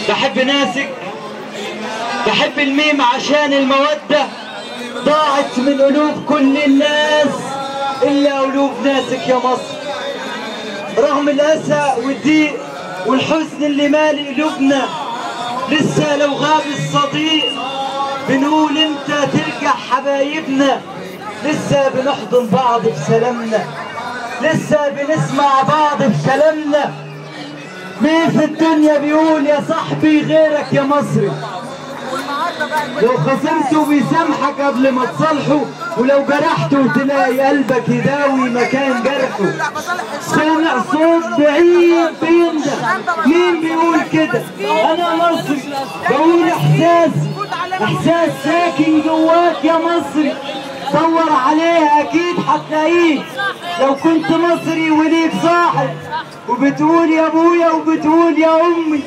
بحب ناسك، بحب الميم عشان المودة ضاعت من قلوب كل الناس إلا قلوب ناسك يا مصر. رغم الأسى والضيق والحزن اللي مالي قلوبنا، لسه لو غاب الصديق بنقول امتى ترجع حبايبنا. لسه بنحضن بعض في سلامنا، لسه بنسمع بعض في كلامنا. مين في الدنيا بيقول يا صاحبي غيرك يا مصري؟ لو خسرته بيسامحك قبل ما تصالحه، ولو جرحته تلاقي قلبك يداوي مكان جرحه. سامع صوت بعيد بينده، مين بيقول كده؟ انا مصري بقول احساسي، احساس ساكن جواك يا مصري. دور عليه اكيد هتلاقيه. لو كنت مصري وليك صاحب وبتقول يا ابويا وبتقول يا امي،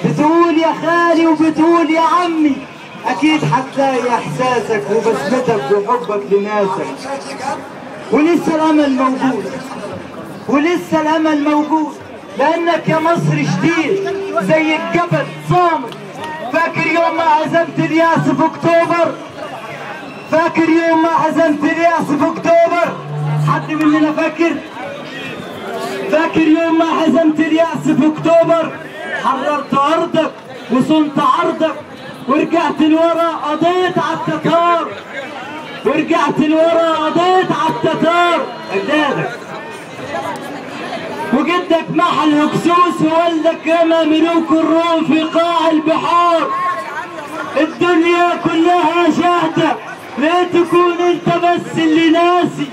بتقول يا خالي وبتقول يا عمي، اكيد هتلاقي احساسك وبسمتك وحبك لناسك. ولسه الامل موجود، ولسه الامل موجود، لانك يا مصر شديد زي الجبل صامت. فاكر يوم ما عزمت الياس في اكتوبر؟ فاكر يوم ما عزمت الياس في اكتوبر؟ حد مننا فاكر؟ فاكر يوم ما عزمت الياس في اكتوبر؟ حررت ارضك وصنت عرضك ورجعت لورا قضيت على التتار، ورجعت لورا قضيت على التتار. اجدادك وجدك محى الهكسوس وولدك رمى ملوك الروم في قاع البحار. الدنيا كلها شاهدة، ليه تكون انت بس اللي ناسي؟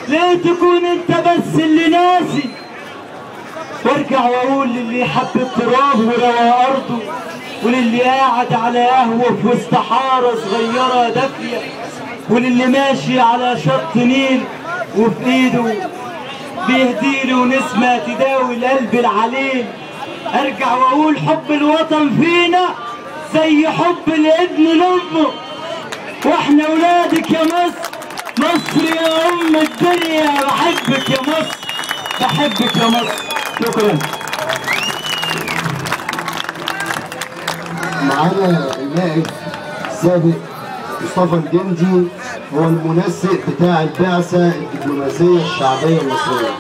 ليه تكون انت بس اللي ناسي؟ وارجع واقول للي حب التراب وروى ارضه، وللي قاعد على قهوه في وسط حاره صغيره دافيه، وللي ماشي على شط نيل وفي ايده بيهديله نسمه تداوي القلب العليل. ارجع واقول حب الوطن فينا زي حب الابن لامه، واحنا ولادك يا مصر. مصر يا ام الدنيا، بحبك يا مصر، بحبك يا مصر. شكرا. معانا النائب السابق مصطفى الجندي، هو المنسق بتاع البعثة الدبلوماسية الشعبية المصرية.